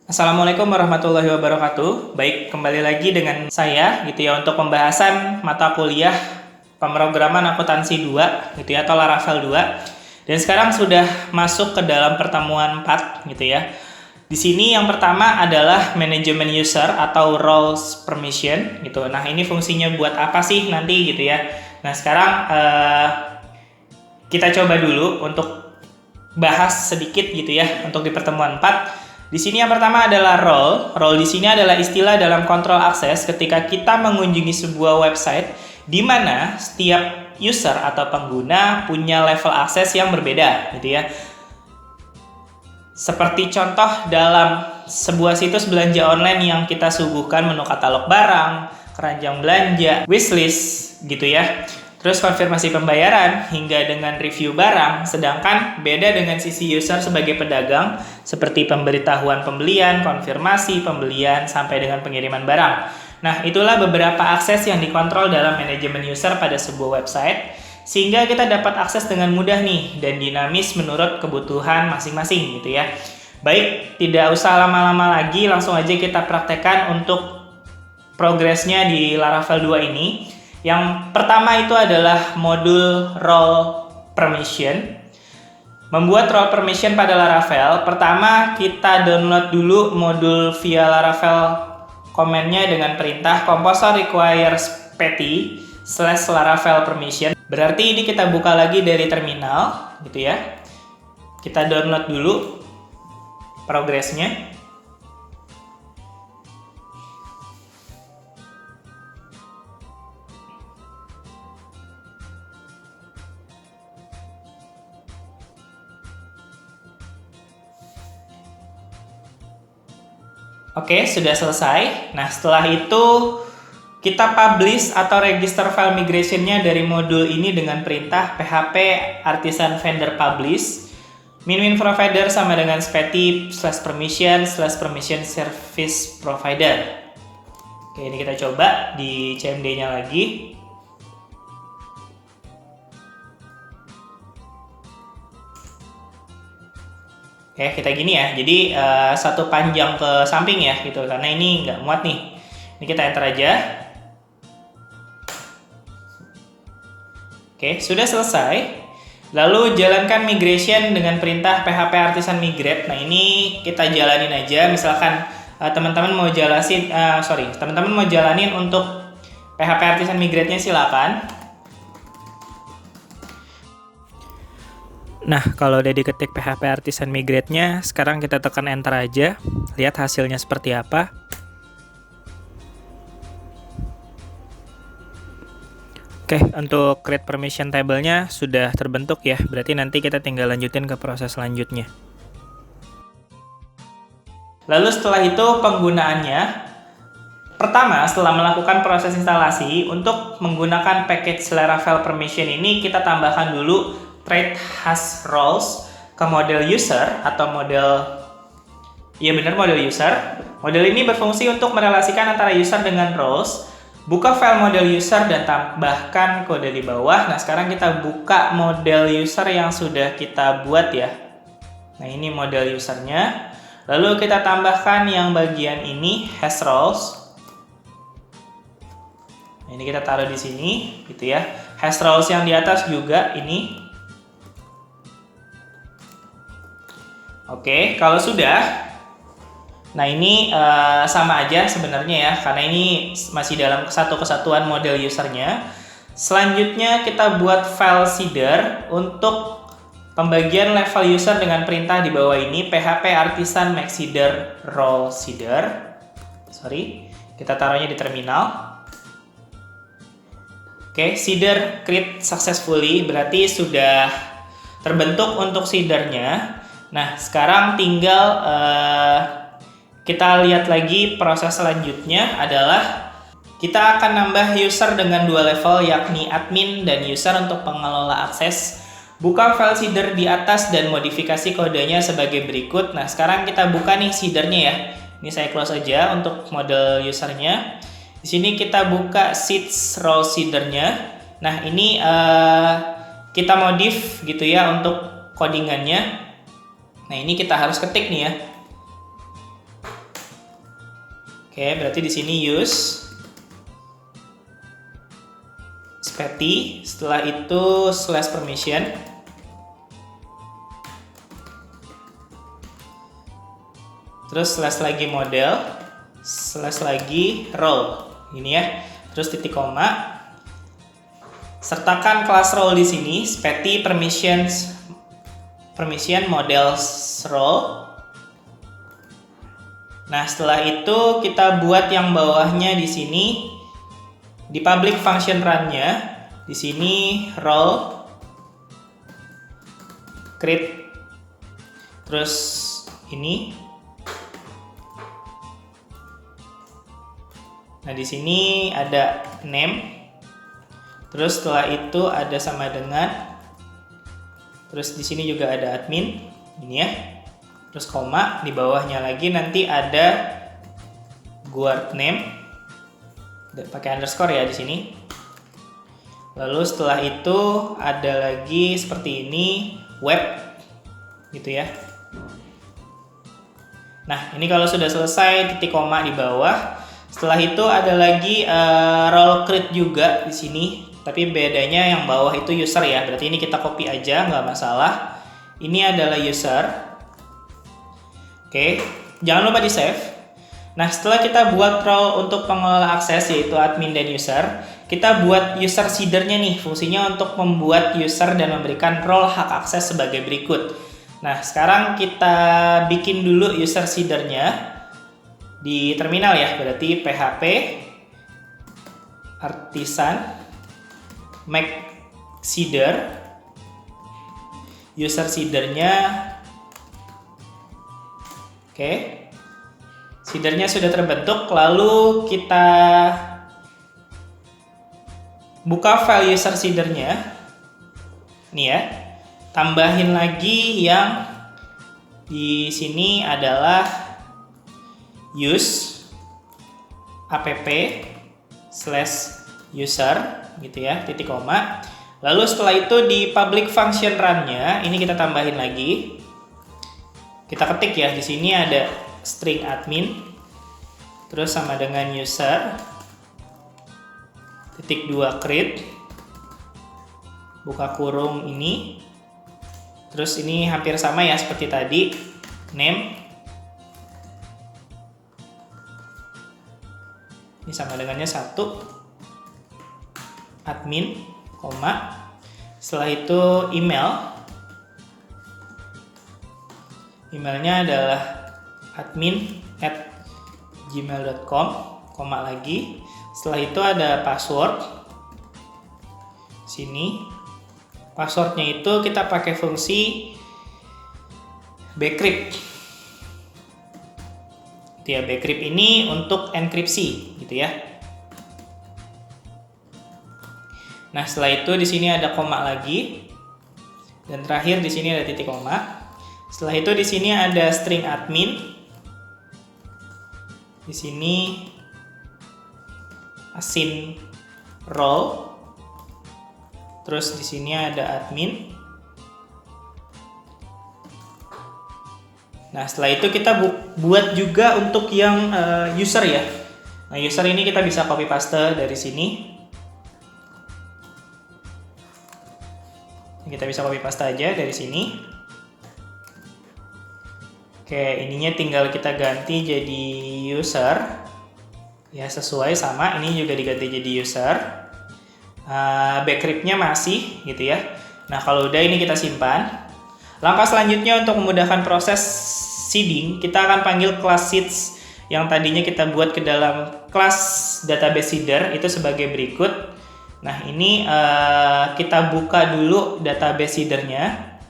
Assalamualaikum warahmatullahi wabarakatuh. Baik, kembali lagi dengan saya gitu ya untuk pembahasan mata kuliah pemrograman akuntansi 2 gitu ya atau Laravel 2. Dan sekarang sudah masuk ke dalam pertemuan 4 gitu ya. Di sini yang pertama adalah manajemen user atau roles permission gitu. Nah, ini fungsinya buat apa sih nanti gitu ya. Nah, sekarang kita coba dulu untuk bahas sedikit gitu ya untuk di pertemuan 4. Di sini yang pertama adalah role. Role di sini adalah istilah dalam kontrol akses ketika kita mengunjungi sebuah website di mana setiap user atau pengguna punya level akses yang berbeda gitu ya. Seperti contoh dalam sebuah situs belanja online yang kita suguhkan menu katalog barang, keranjang belanja, wishlist gitu ya. Terus konfirmasi pembayaran hingga dengan review barang, sedangkan beda dengan sisi user sebagai pedagang seperti pemberitahuan pembelian, konfirmasi pembelian, sampai dengan pengiriman barang. Nah, itulah beberapa akses yang dikontrol dalam manajemen user pada sebuah website, sehingga kita dapat akses dengan mudah nih dan dinamis menurut kebutuhan masing-masing gitu ya. Baik, tidak usah lama-lama lagi, langsung aja kita praktekkan untuk progresnya di Laravel 2 ini. Yang pertama itu adalah modul role permission. Membuat role permission pada Laravel, pertama kita download dulu modul via Laravel command-nya dengan perintah composer requires petty /laravel permission. Berarti ini kita buka lagi dari terminal gitu ya. Kita download dulu progresnya. Oke, sudah selesai. Nah, setelah itu kita publish atau register file migration-nya dari modul ini dengan perintah php artisan vendor publish min provider sama dengan speti /permission service provider. Oke, ini kita coba di CMD-nya lagi. Oke, kita gini ya. Jadi satu panjang ke samping ya gitu karena ini nggak muat nih. Ini kita enter aja. Oke, sudah selesai. Lalu jalankan migration dengan perintah php artisan migrate. Nah, ini kita jalanin aja. Misalkan teman-teman mau teman-teman mau jalanin untuk php artisan migrate-nya silakan. Nah, kalau udah diketik php artisan migrate-nya, sekarang kita tekan enter aja. Lihat hasilnya seperti apa. Oke, untuk create permission table-nya sudah terbentuk ya. Berarti nanti kita tinggal lanjutin ke proses selanjutnya. Lalu setelah itu penggunaannya. Pertama, setelah melakukan proses instalasi, untuk menggunakan package Laravel permission ini kita tambahkan dulu trait has roles ke model user atau model user. Model ini berfungsi untuk merelasikan antara user dengan roles. Buka file model user dan tambahkan kode di bawah. Nah, sekarang kita buka model user yang sudah kita buat ya. Nah, ini model usernya. Lalu kita tambahkan yang bagian ini has roles. Nah, ini kita taruh di sini gitu ya. Has roles yang di atas juga ini. Oke, kalau sudah, nah ini sama aja sebenarnya ya, karena ini masih dalam satu kesatuan model usernya. Selanjutnya kita buat file seeder untuk pembagian level user dengan perintah di bawah ini php artisan make seeder role seeder. Kita taruhnya di terminal. Oke, seeder create successfully, berarti sudah terbentuk untuk seedernya. Nah, sekarang tinggal kita lihat lagi proses selanjutnya adalah kita akan nambah user dengan dua level, yakni admin dan user untuk pengelola akses. Buka file seeder di atas dan modifikasi kodenya sebagai berikut. Nah, sekarang kita buka nih seedernya ya. Ini saya close aja untuk model usernya. Di sini kita buka seeds role seedernya. Nah, ini kita modif gitu ya untuk codingannya. Nah, ini kita harus ketik nih ya. Oke, berarti di sini use speti, setelah itu slash permission. Terus slash lagi model, slash lagi role. Ini ya. Terus titik koma. Sertakan kelas role di sini, speti permission models role. Nah, setelah itu kita buat yang bawahnya di sini di public function run-nya. Di sini role create. Terus ini. Nah, di sini ada name. Terus setelah itu ada sama dengan. Terus di sini juga ada admin. Ini ya. Terus koma, di bawahnya lagi nanti ada guard name, pakai underscore ya di sini. Lalu setelah itu ada lagi seperti ini web, gitu ya. Nah, ini kalau sudah selesai titik koma di bawah. Setelah itu ada lagi role create juga di sini, tapi bedanya yang bawah itu user ya. Berarti ini kita copy aja, nggak masalah. Ini adalah user. Oke, jangan lupa di save. Nah, setelah kita buat role untuk pengelola akses yaitu admin dan user, kita buat user seedernya nih, fungsinya untuk membuat user dan memberikan role hak akses sebagai berikut. Nah, sekarang kita bikin dulu user seedernya di terminal ya, berarti php artisan make seeder, user seedernya. Oke, seedernya sudah terbentuk, lalu kita buka file user seedernya. Nih ya, tambahin lagi yang di sini adalah use app/user gitu ya, titik koma. Lalu setelah itu di public function run-nya ini kita tambahin lagi. Kita ketik ya, di sini ada string admin, terus sama dengan user, titik 2 create, buka kurung ini, terus ini hampir sama ya seperti tadi, name, ini sama dengannya 1, admin, koma, setelah itu email. Emailnya adalah admin@gmail.com, koma lagi. Setelah itu ada password. Sini. Passwordnya itu kita pakai fungsi bcrypt. Itu ya, bcrypt ini untuk enkripsi gitu ya. Nah, setelah itu di sini ada koma lagi. Dan terakhir di sini ada titik koma. Setelah itu di sini ada string admin. Di sini assign role. Terus di sini ada admin. Nah, setelah itu kita buat juga untuk yang user ya. Nah, user ini kita bisa copy paste dari sini. Kita bisa copy paste aja dari sini. Oke, ininya tinggal kita ganti jadi user. Ya, sesuai sama, ini juga diganti jadi user. Bcrypt-nya masih gitu ya. Nah, kalau udah ini kita simpan. Langkah selanjutnya untuk memudahkan proses seeding, kita akan panggil class seeds yang tadinya kita buat ke dalam kelas database seeder itu sebagai berikut. Nah, ini kita buka dulu database seedernya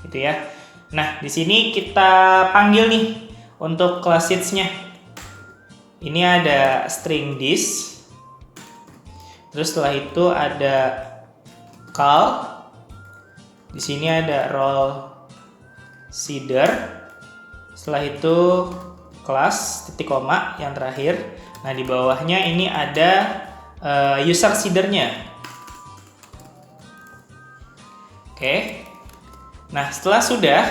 gitu ya. Nah, di sini kita panggil nih untuk class seeds-nya. Ini ada string this. Terus setelah itu ada call. Di sini ada role seeder. Setelah itu class titik koma yang terakhir. Nah, di bawahnya ini ada user seedernya. Oke. Nah, setelah sudah,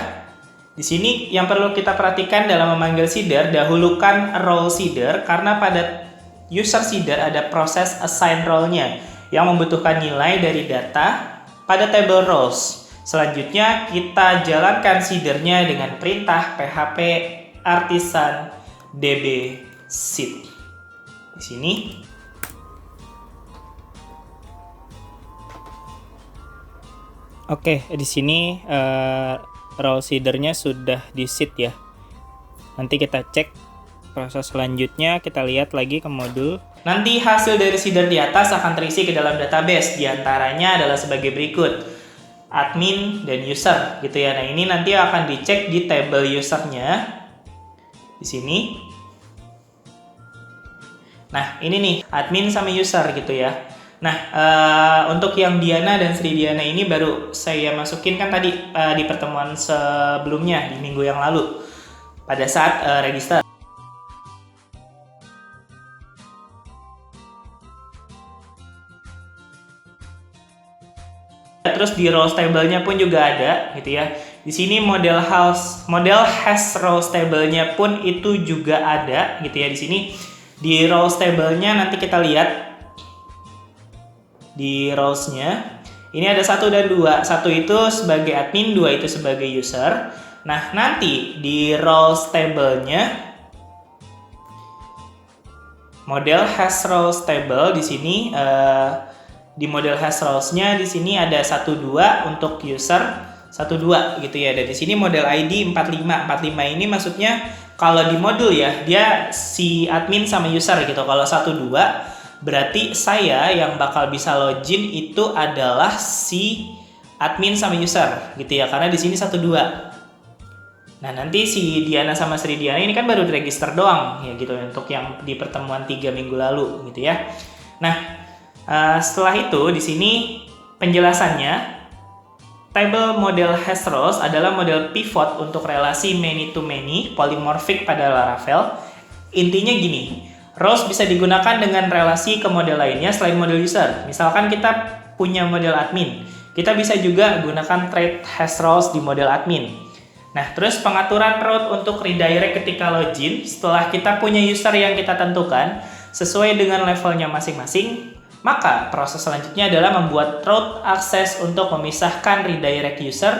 Di sini yang perlu kita perhatikan dalam memanggil seeder, dahulukan role seeder karena pada user seeder ada proses assign role-nya yang membutuhkan nilai dari data pada table roles. Selanjutnya kita jalankan seedernya dengan perintah php artisan db seed. Di sini oke, di sini role seedernya sudah di seed ya. Nanti kita cek proses selanjutnya, kita lihat lagi ke modul. Nanti hasil dari seeder di atas akan terisi ke dalam database. Di antaranya adalah sebagai berikut: admin dan user gitu ya. Nah, ini nanti akan dicek di table usernya di sini. Nah, ini nih admin sama user gitu ya. Nah, untuk yang Diana dan Sri Diana ini baru saya masukin kan tadi di pertemuan sebelumnya di minggu yang lalu pada saat register. Terus di roles table-nya pun juga ada gitu ya. Di sini model hash roles table-nya pun itu juga ada gitu ya. Di sini di roles table-nya nanti kita lihat di roles-nya ini ada 1 dan 2. 1 itu sebagai admin, 2 itu sebagai user. Nah, nanti di roles table-nya model hash roles table di sini di model hash roles-nya di sini ada 1 2 untuk user 1 2 gitu ya. Dan di sini model ID 45. 45 ini maksudnya kalau di modul ya dia si admin sama user gitu. Kalau 1 2 berarti saya yang bakal bisa login itu adalah si admin sama user gitu ya, karena di sini 1 2. Nah, nanti si Diana sama Sri Diana ini kan baru register doang ya gitu untuk yang di pertemuan 3 minggu lalu gitu ya. Nah, setelah itu di sini penjelasannya, table model hash rows adalah model pivot untuk relasi many to many polymorphic pada Laravel. Intinya gini, rows bisa digunakan dengan relasi ke model lainnya selain model user. Misalkan kita punya model admin, kita bisa juga gunakan trait hash rows di model admin. Nah, terus pengaturan route untuk redirect ketika login setelah kita punya user yang kita tentukan sesuai dengan levelnya masing-masing. Maka proses selanjutnya adalah membuat route access untuk memisahkan redirect user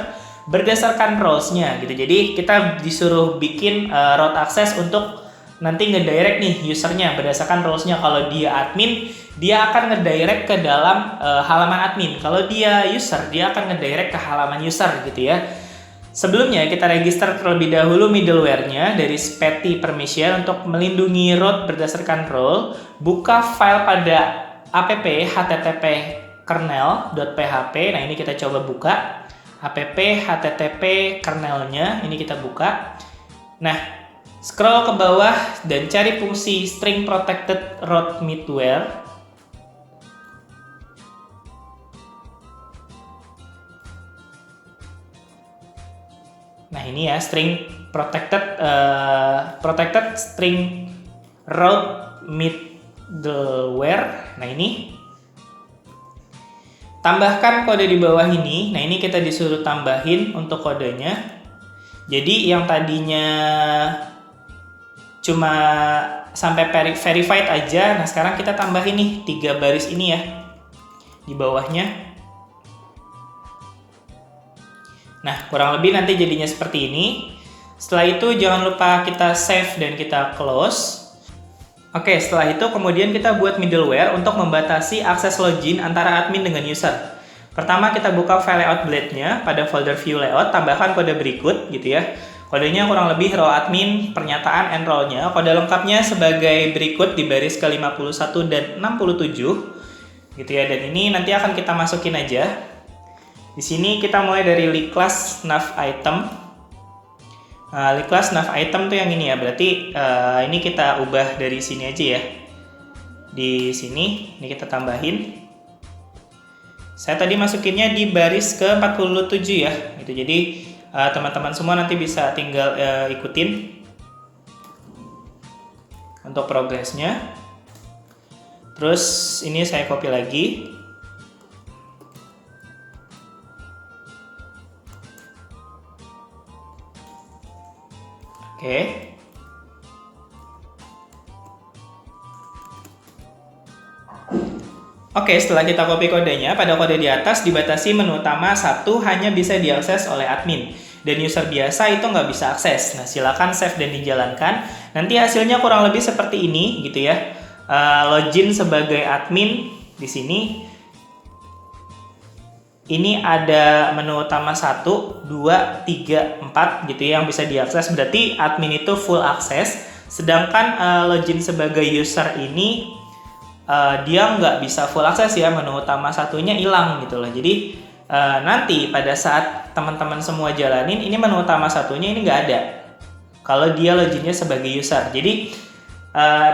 berdasarkan roles-nya gitu. Jadi kita disuruh bikin route access untuk nanti ngedirect nih usernya berdasarkan roles-nya. Kalau dia admin, dia akan ngedirect ke dalam halaman admin. Kalau dia user, dia akan ngedirect ke halaman user gitu ya. Sebelumnya kita register terlebih dahulu middleware-nya dari Spetty Permission untuk melindungi route berdasarkan role. Buka file pada app http kernel.php. Nah, ini kita coba buka app http kernelnya. Ini kita buka. Nah, scroll ke bawah dan cari fungsi string protected route middleware. Nah, ini ya string protected string route middleware. Nah, ini tambahkan kode di bawah ini. Nah, ini kita disuruh tambahin untuk kodenya. Jadi yang tadinya cuma sampai verified aja, nah sekarang kita tambahin nih 3 baris ini ya di bawahnya. Nah, kurang lebih nanti jadinya seperti ini. Setelah itu jangan lupa kita save dan kita close. Oke, setelah itu kemudian kita buat middleware untuk membatasi akses login antara admin dengan user. Pertama kita buka file layout blade-nya pada folder view layout, tambahkan kode berikut gitu ya. Kodenya kurang lebih role admin, pernyataan and role-nya. Kode lengkapnya sebagai berikut di baris ke-51 dan 67 gitu ya. Dan ini nanti akan kita masukin aja. Di sini kita mulai dari list class nav item. List class nav item tuh yang ini ya. Berarti ini kita ubah dari sini aja ya. Di sini ini kita tambahin. Saya tadi masukinnya di baris ke-47 ya. Gitu. Jadi teman-teman semua nanti bisa tinggal ikutin untuk progresnya. Terus ini saya copy lagi. Oke. Oke, setelah kita copy kodenya, pada kode di atas dibatasi menu utama 1 hanya bisa diakses oleh admin. Dan user biasa itu nggak bisa akses. Nah, silakan save dan dijalankan. Nanti hasilnya kurang lebih seperti ini, gitu ya. Login sebagai admin di sini. Ini ada menu utama 1, 2, 3, 4 gitu ya, yang bisa diakses. Berarti admin itu full akses. Sedangkan login sebagai user ini dia nggak bisa full akses ya, menu utama satunya hilang gitu loh. Jadi nanti pada saat teman-teman semua jalanin, ini menu utama satunya ini nggak ada kalau dia loginnya sebagai user. Jadi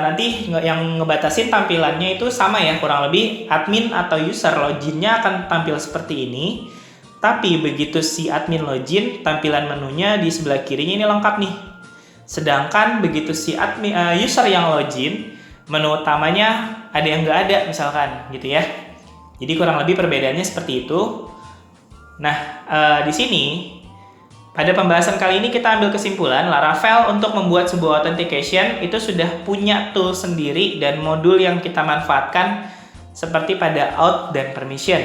nanti yang ngebatasin tampilannya itu sama ya, kurang lebih admin atau user loginnya akan tampil seperti ini. Tapi begitu si admin login, tampilan menunya di sebelah kirinya ini lengkap nih. Sedangkan begitu si admin user yang login, menu utamanya ada yang nggak ada misalkan gitu ya. Jadi kurang lebih perbedaannya seperti itu. Nah, di sini pada pembahasan kali ini kita ambil kesimpulan Laravel untuk membuat sebuah authentication itu sudah punya tool sendiri dan modul yang kita manfaatkan seperti pada auth dan permission.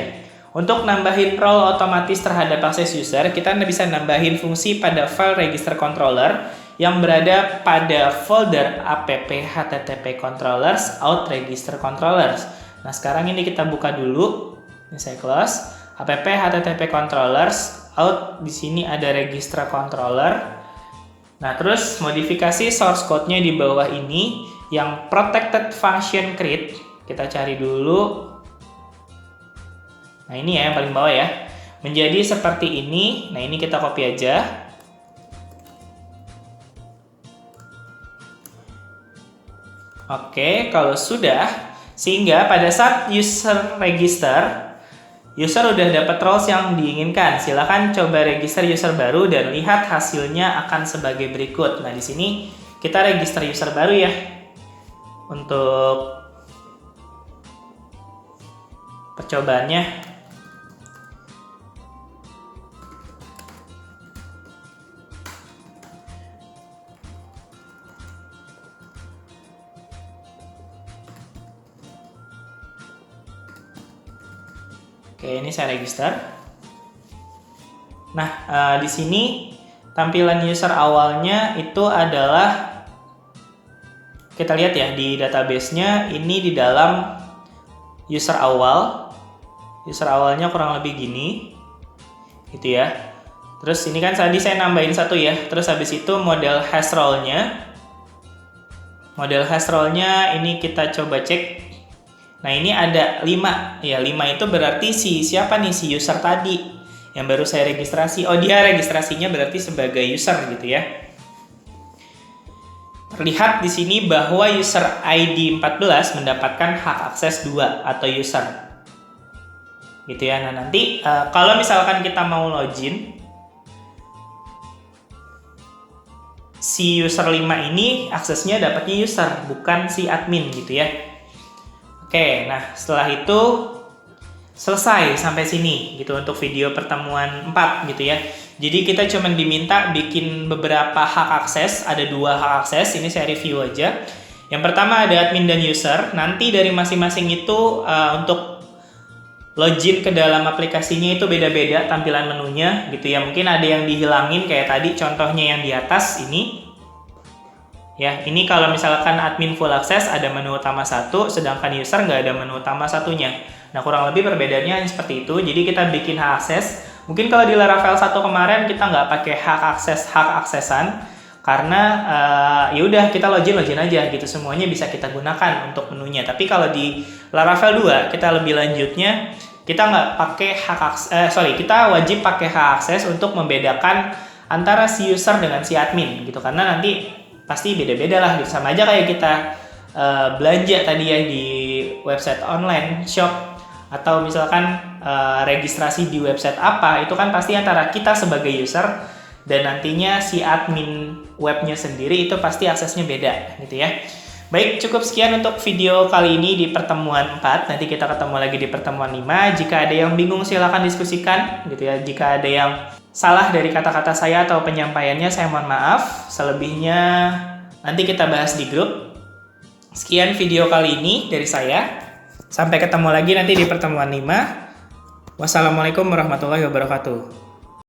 Untuk nambahin role otomatis terhadap akses user, kita bisa nambahin fungsi pada file register controller yang berada pada folder app http controllers auth register controllers. Nah, sekarang ini kita buka dulu. Ini saya close. App http controllers auth, di sini ada register controller. Nah, terus modifikasi source code-nya di bawah ini yang protected function create. Kita cari dulu. Nah, ini ya yang paling bawah ya. Menjadi seperti ini. Nah, ini kita copy aja. Oke, kalau sudah, sehingga pada saat user register, user udah dapat roles yang diinginkan. Silakan coba register user baru dan lihat hasilnya akan sebagai berikut. Nah, di sini kita register user baru ya. Untuk percobaannya. Oke, ini saya register. Nah, di sini tampilan user awalnya itu adalah, kita lihat ya di database-nya ini di dalam user awal. User awalnya kurang lebih gini, gitu ya. Terus ini kan tadi saya nambahin satu ya. Terus habis itu model hash role-nya. Model hash role-nya ini kita coba cek. Nah, ini ada 5. Ya, 5 itu berarti siapa nih si user tadi yang baru saya registrasi. Oh, dia registrasinya berarti sebagai user gitu ya. Terlihat di sini bahwa user ID 14 mendapatkan hak akses 2 atau user. Gitu ya. Nah, nanti kalau misalkan kita mau login, si user 5 ini aksesnya dapatnya user, bukan si admin gitu ya. Oke, nah setelah itu selesai sampai sini gitu untuk video pertemuan 4 gitu ya. Jadi kita cuma diminta bikin beberapa hak akses, ada 2 hak akses, ini saya review aja. Yang pertama ada admin dan user, nanti dari masing-masing itu untuk login ke dalam aplikasinya itu beda-beda tampilan menunya gitu ya. Mungkin ada yang dihilangin kayak tadi contohnya yang di atas ini. Ya, ini kalau misalkan admin full akses ada menu utama 1, sedangkan user nggak ada menu utama satunya. Nah, kurang lebih perbedaannya seperti itu. Jadi kita bikin hak akses. Mungkin kalau di Laravel 1 kemarin kita nggak pakai hak aksesan karena ya udah kita login aja gitu, semuanya bisa kita gunakan untuk menunya. Tapi kalau di Laravel 2 kita lebih lanjutnya, kita nggak pakai kita wajib pakai hak akses untuk membedakan antara si user dengan si admin gitu, karena nanti pasti beda-beda lah gitu. Sama aja kayak kita belanja tadi ya di website online shop, atau misalkan registrasi di website apa, itu kan pasti antara kita sebagai user dan nantinya si admin webnya sendiri itu pasti aksesnya beda gitu ya. Baik, cukup sekian untuk video kali ini di pertemuan 4. Nanti kita ketemu lagi di pertemuan 5. Jika ada yang bingung silahkan diskusikan gitu ya. Jika ada yang salah dari kata-kata saya atau penyampaiannya, saya mohon maaf. Selebihnya nanti kita bahas di grup. Sekian video kali ini dari saya. Sampai ketemu lagi nanti di pertemuan 5. Wassalamualaikum warahmatullahi wabarakatuh.